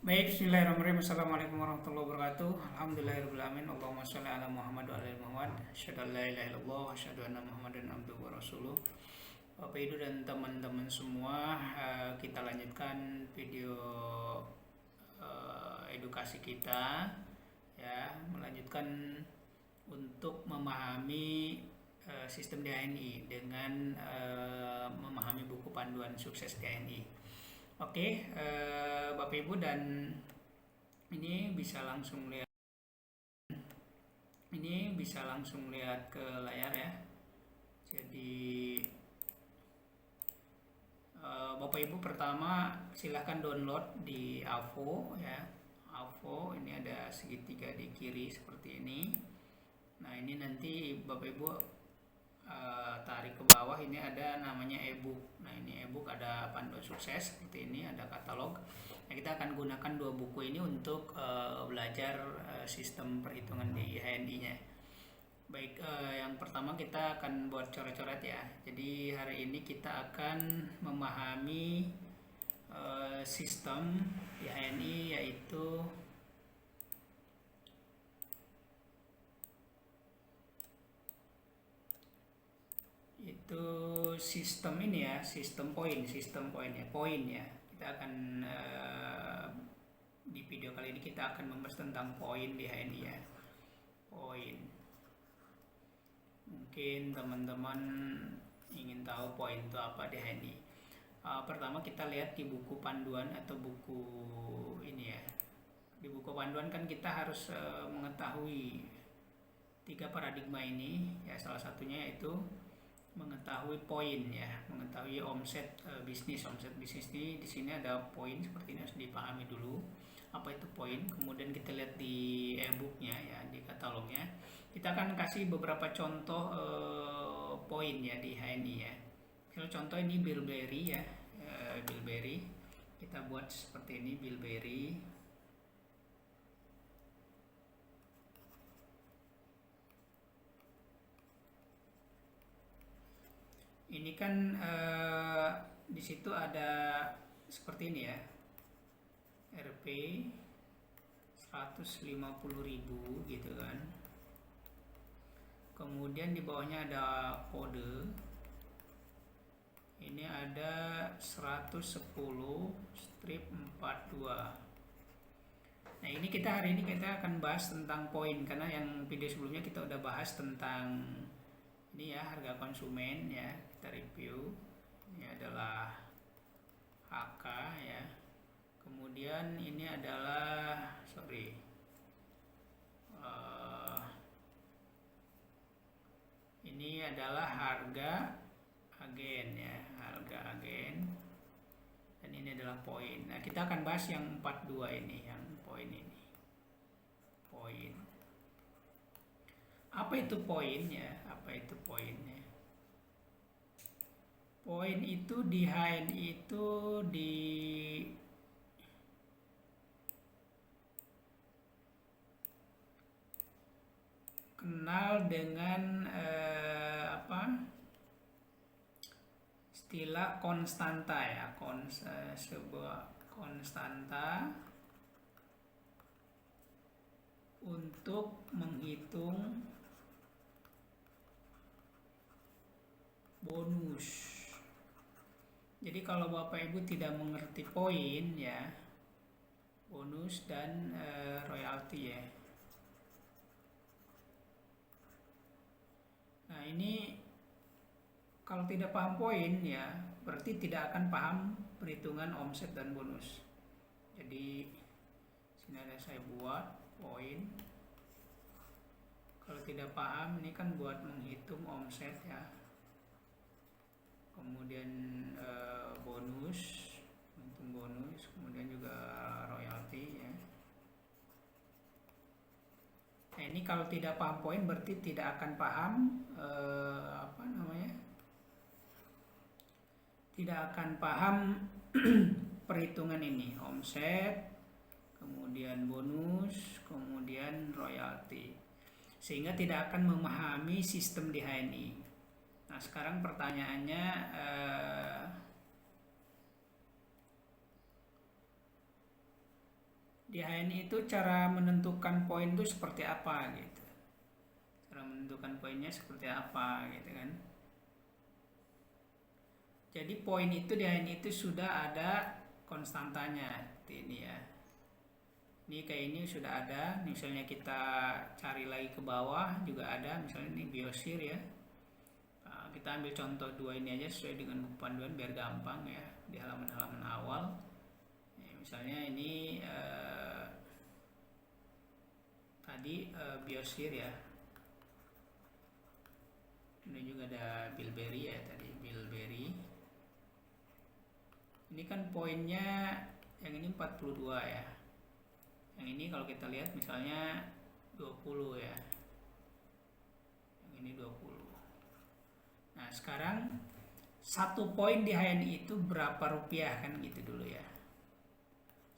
Baik, bismillahirrahmanirrahim. Assalamualaikum warahmatullahi wabarakatuh. Alhamdulillahirrahmanirrahim. Allahumma sholli ala Muhammad wa ala ali Muhammad. Asyhadu an la ilaha illallah wa asyhadu anna Muhammadan abduhu wa rasuluh. Bapak Ibu dan teman-teman semua, kita lanjutkan video edukasi kita, ya, melanjutkan untuk memahami sistem DHNI dengan memahami buku panduan sukses DHNI. Oke, Bapak Ibu, dan ini bisa langsung lihat ke layar ya. Jadi Bapak Ibu, pertama silahkan download di AVO ya. AVO ini ada segitiga di kiri seperti ini. Nah, ini nanti Bapak Ibu tarik ke bawah, ini ada namanya e-book. Nah, ini e-book ada panduan sukses seperti ini, ada katalog. Nah, kita akan gunakan dua buku ini untuk belajar sistem perhitungan di HNI-nya. Baik, yang pertama kita akan buat coret-coret ya. Jadi hari ini kita akan memahami sistem di HNI, yaitu sistem ini ya, sistem poin ya. Kita akan di video kali ini kita akan membahas tentang poin di HNI ya. Poin. Mungkin teman-teman ingin tahu poin itu apa di HNI. Pertama kita lihat di buku panduan atau buku ini ya. Di buku panduan kan kita harus mengetahui 3 paradigma ini ya. Salah satunya yaitu mengetahui poin ya, mengetahui omset bisnis. Omset bisnis ini di sini ada poin seperti ini, harus dipahami dulu apa itu poin. Kemudian kita lihat di e-booknya ya, di katalognya. Kita akan kasih beberapa contoh poin ya di HNI ya. Misalnya contoh ini Bilberry ya, Bilberry. Kita buat seperti ini, Bilberry. Ini kan di situ ada seperti ini ya, Rp 150.000 gitu kan. Kemudian di bawahnya ada kode. Ini ada 110/42. Nah, ini hari ini kita akan bahas tentang poin, karena yang video sebelumnya kita udah bahas tentang ini ya, harga konsumen ya, kita review. Ini adalah HK ya. Kemudian ini adalah ini adalah harga agen ya, harga agen. Dan ini adalah poin. Nah, kita akan bahas yang 42 ini, yang poin ini. Poin. Apa itu poinnya? Poinnya? Poin itu di HNI itu dikenal dengan istilah konstanta ya, sebuah konstanta untuk menghitung bonus. Jadi kalau Bapak Ibu tidak mengerti poin ya, bonus dan royalti ya. Nah, ini kalau tidak paham poin ya, berarti tidak akan paham perhitungan omset dan bonus. Jadi sini ada saya buat poin. Kalau tidak paham, ini kan buat menghitung omset ya. Kemudian bonus, menghitung bonus, kemudian juga royalti ya. Nah, ini kalau tidak paham poin berarti tidak akan paham tidak akan paham perhitungan ini, omset, kemudian bonus, kemudian royalti, sehingga tidak akan memahami sistem di HNI. Nah, sekarang pertanyaannya, Di HNI itu cara menentukan poin itu seperti apa gitu. Cara menentukan poinnya seperti apa gitu kan. Jadi poin itu di HNI itu sudah ada konstantanya ini ya. Ini kayak ini sudah ada, misalnya kita cari lagi ke bawah juga ada, misalnya ini biosir ya. Kita ambil contoh dua ini aja sesuai dengan buku panduan biar gampang ya di halaman-halaman awal. Misalnya ini tadi biosir ya. Ini juga ada bilberry ya tadi bilberry. Ini kan poinnya yang ini 42 ya. Yang ini kalau kita lihat misalnya 20 ya. Yang ini 20. Nah, sekarang satu poin di HNI itu berapa rupiah kan gitu dulu ya.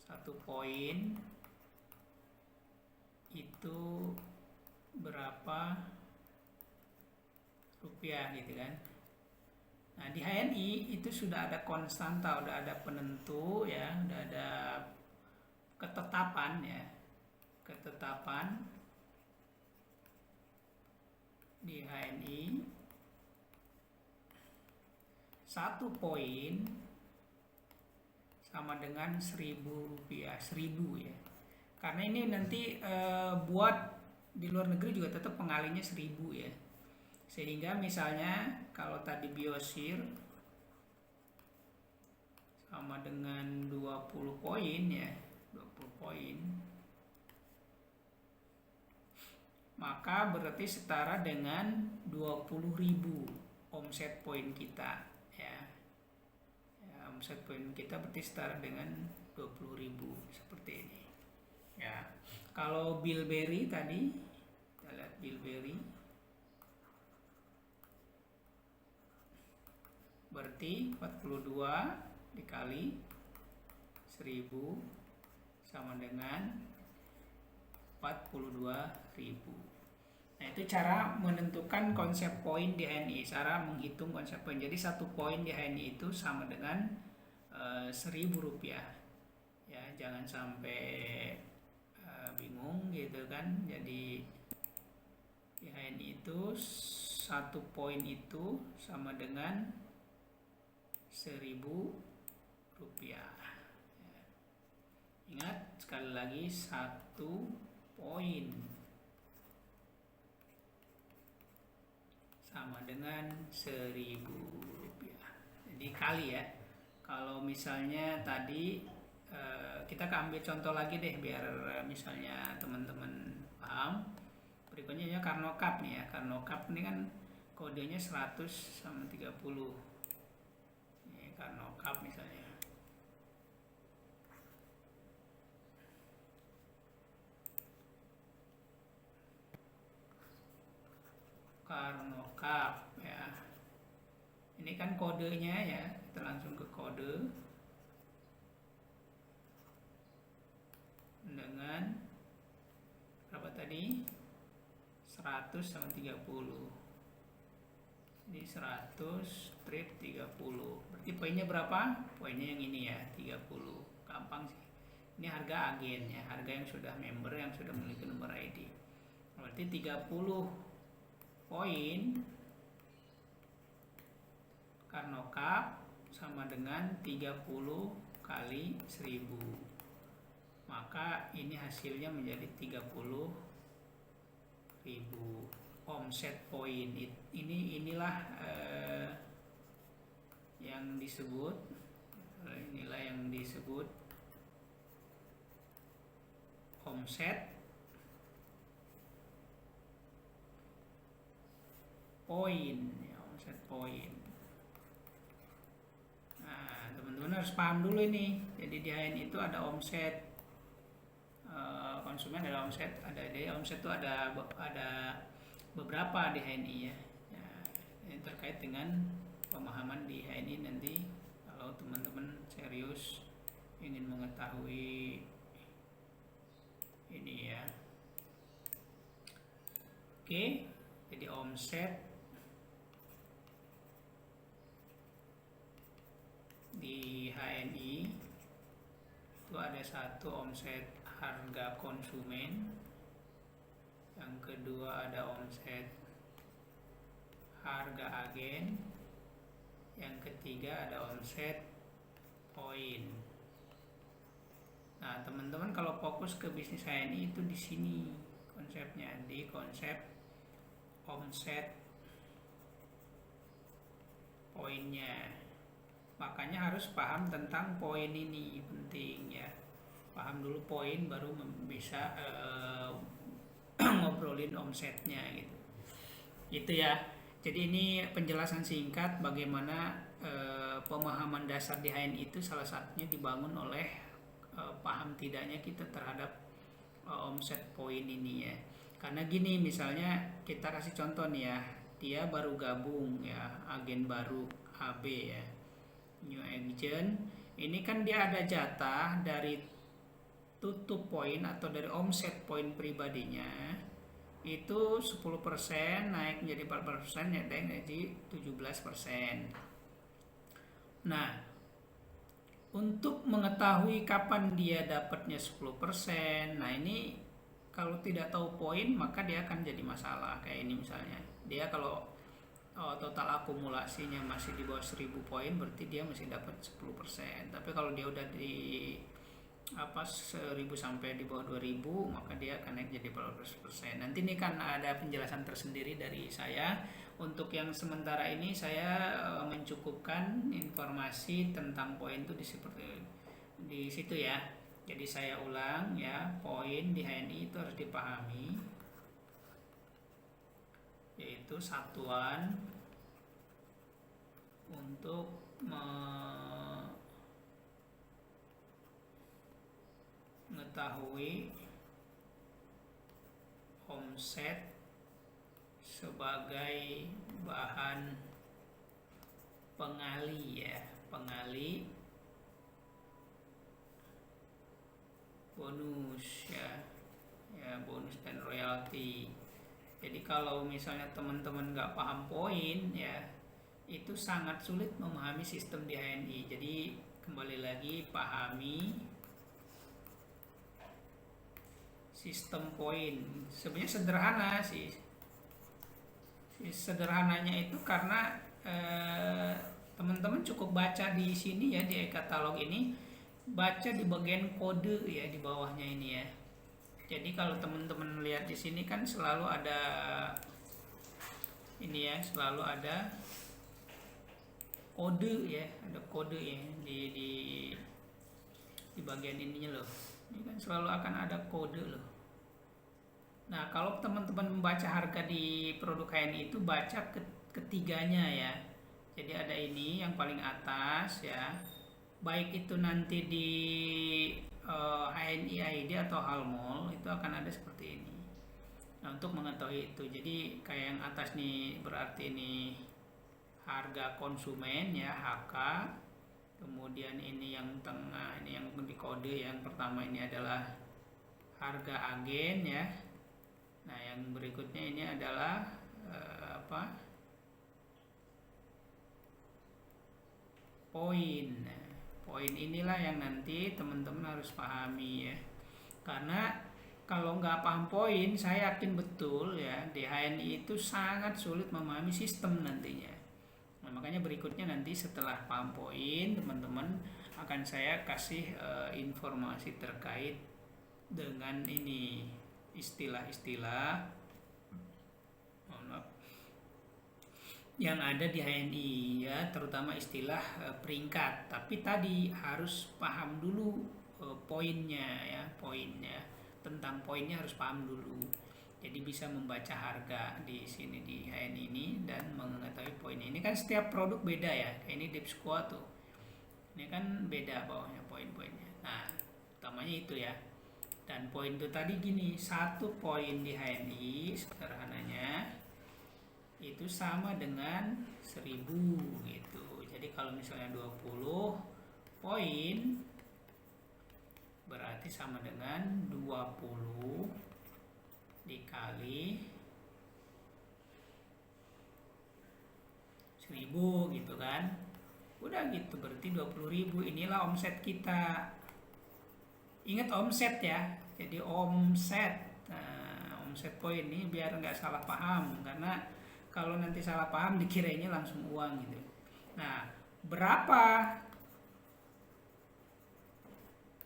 Satu poin itu berapa rupiah gitu kan. Nah, di HNI itu sudah ada konstanta, udah ada penentu ya, udah ada ketetapan ya. Ketetapan di HNI satu poin sama dengan 1.000 rupiah, 1.000 ya. Karena ini nanti buat di luar negeri juga tetap pengalinya 1.000 ya. Sehingga misalnya kalau tadi biosir sama dengan 20 poin ya, 20 poin, maka berarti setara dengan 20.000 omset poin kita ya. Omset poin kita berarti setara dengan 20.000 seperti ini ya. Kalau bilberry tadi kita lihat bilberry berarti 42 dikali 1.000 sama dengan 42.000. Nah, itu cara menentukan konsep poin di HNI, cara menghitung konsep poin. Jadi satu poin di HNI itu sama dengan 1.000 rupiah ya, jangan sampai bingung gitu kan. Jadi di HNI itu satu poin itu sama dengan 1.000 rupiah ya. Ingat sekali lagi, satu poin sama dengan 1.000 rupiah. Jadi kali ya. Kalau misalnya tadi kita ambil contoh lagi deh biar misalnya teman-teman paham. Berikutnya ya Carnot Cup nih ya. Carnot Cup ini kan kodenya 100 sama 30. Ini Carnot Cup misalnya. Carnot Cup ya. Ini kan kodenya ya, kita langsung ke kode dengan berapa tadi? 100 sama 30. Ini 100 strip 30. Berarti poinnya berapa? Poinnya yang ini ya, 30. Gampang sih. Ini harga agen ya, harga yang sudah member, yang sudah memiliki nomor ID. Berarti 30 poin Carnot Cup sama dengan 30 kali 1.000. Maka ini hasilnya menjadi 30.000 omset poin. Inilah yang disebut omset poin ya, omset poin. Nah, teman-teman harus paham dulu ini. Jadi di HNI itu ada omset konsumen, ada omset, omset itu ada beberapa di HNI ya. Ini terkait dengan pemahaman di HNI nanti kalau teman-teman serius ingin mengetahui ini ya. Oke, jadi omset di HNI itu ada satu omset harga konsumen, yang kedua ada omset harga agen, yang ketiga ada omset poin. Nah, teman-teman kalau fokus ke bisnis HNI itu di sini konsepnya, di konsep omset poinnya. Makanya harus paham tentang poin ini, penting ya. Paham dulu poin baru bisa ngobrolin omsetnya gitu. Itu ya. Jadi ini penjelasan singkat bagaimana pemahaman dasar di HNI itu salah satunya dibangun oleh paham tidaknya kita terhadap omset poin ini ya. Karena gini, misalnya kita kasih contoh nih ya, dia baru gabung ya, agen baru AB ya, new agent. Ini kan dia ada jatah dari tutup poin atau dari omset poin pribadinya itu 10% naik menjadi 14%, ya, naik jadi 17%. Nah, untuk mengetahui kapan dia dapatnya 10%, nah ini kalau tidak tahu poin maka dia akan jadi masalah. Kayak ini misalnya, dia kalau total akumulasinya masih di bawah 1000 poin berarti dia masih dapat 10%. Tapi kalau dia udah di 1000 sampai di bawah 2000 maka dia akan naik jadi 14%. Nanti ini kan ada penjelasan tersendiri dari saya. Untuk yang sementara ini saya mencukupkan informasi tentang poin itu di situ ya. Jadi saya ulang ya, poin di HNI itu harus dipahami, yaitu satuan untuk mengetahui omset sebagai bahan pengali ya, pengali bonus ya, bonus dan royalti. Jadi kalau misalnya teman-teman nggak paham poin ya, itu sangat sulit memahami sistem di HNI. Jadi kembali lagi, pahami sistem poin. Sebenarnya sederhana sih. Sederhananya itu karena teman-teman cukup baca di sini ya, di e-katalog ini, baca di bagian kode ya, di bawahnya ini ya. Jadi kalau teman-teman lihat di sini kan selalu ada ini ya, selalu ada kode ya, ada kode ya di bagian ininya loh. Ini kan selalu akan ada kode loh. Nah, kalau teman-teman membaca harga di produk HNI itu baca ketiganya ya. Jadi ada ini yang paling atas ya. Baik itu nanti di HNI ID atau Halmol itu akan ada seperti ini. Nah, untuk mengetahui itu, jadi kayak yang atas nih berarti ini harga konsumen ya, HK. Kemudian ini yang tengah, ini yang di kode yang pertama ini adalah harga agen ya. Nah, yang berikutnya ini adalah poin. Poin inilah yang nanti teman-teman harus pahami ya. Karena kalau nggak paham poin, saya yakin betul ya, di HNI itu sangat sulit memahami sistem nantinya. Nah, makanya berikutnya nanti setelah paham poin, teman-teman akan saya kasih informasi terkait dengan ini istilah-istilah yang ada di HNI ya, terutama istilah peringkat. Tapi tadi harus paham dulu poinnya ya, poinnya. Tentang poinnya harus paham dulu. Jadi bisa membaca harga di sini di HNI ini dan mengetahui poinnya. Ini kan setiap produk beda ya. Kayak ini Dipsquo tuh. Ini kan beda bawahnya poin-poinnya. Nah, utamanya itu ya. Dan poin itu tadi gini, satu poin di HNI sederhananya itu sama dengan 1000 gitu. Jadi kalau misalnya 20 poin berarti sama dengan 20 dikali 1000 gitu kan. Udah gitu berarti 20.000. Inilah omset kita. Ingat omset ya. Jadi omset, nah, omset poin ini biar nggak salah paham, karena kalau nanti salah paham dikiranya langsung uang gitu. Nah, berapa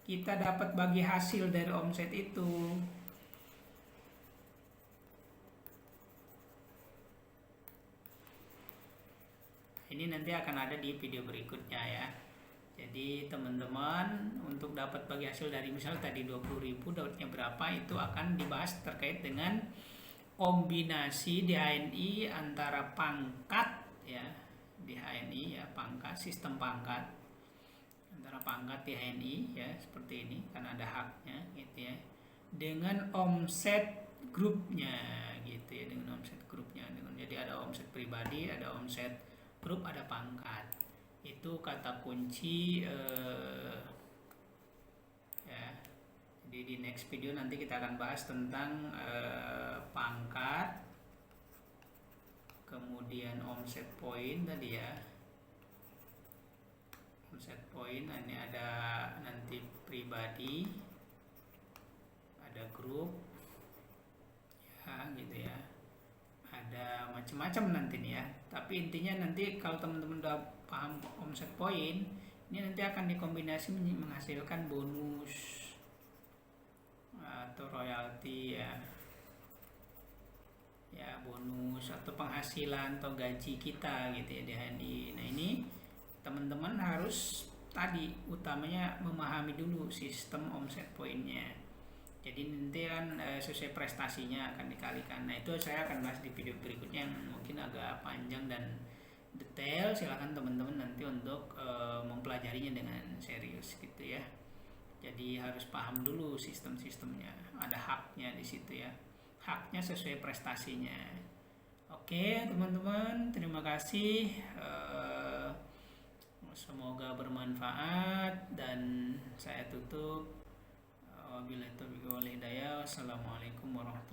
kita dapat bagi hasil dari omset itu? Ini nanti akan ada di video berikutnya ya. Jadi teman-teman untuk dapat bagi hasil dari misal tadi 20.000 dapatnya berapa, itu akan dibahas terkait dengan kombinasi di HNI antara pangkat ya, di HNI ya, pangkat, sistem pangkat antara pangkat di HNI ya seperti ini kan ada haknya gitu ya, dengan omset grupnya gitu ya, dengan omset grupnya, dengan jadi ada omset pribadi, ada omset grup, ada pangkat. Itu kata kunci ya. Jadi di next video nanti kita akan bahas tentang pangkat, kemudian omset point tadi ya, omset point. Ini ada nanti pribadi, ada grup ya gitu ya, ada macam-macam nanti nih ya. Tapi intinya nanti kalau teman-teman udah paham omset point, ini nanti akan dikombinasi menghasilkan bonus atau royalti ya, ya bonus atau penghasilan atau gaji kita gitu ya di HNI. Nah ini teman-teman harus tadi utamanya memahami dulu sistem omset poinnya. Jadi nanti kan sesuai prestasinya akan dikalikan. Nah itu saya akan bahas di video berikutnya yang mungkin agak panjang dan detail. Silahkan teman-teman nanti untuk mempelajarinya dengan serius gitu ya. Jadi harus paham dulu sistem-sistemnya. Ada haknya di situ ya. Haknya sesuai prestasinya. Oke teman-teman, terima kasih. Semoga bermanfaat dan saya tutup. Wabillahi taufiq wal hidayah. Wassalamualaikum warahmatullahi wabarakatuh.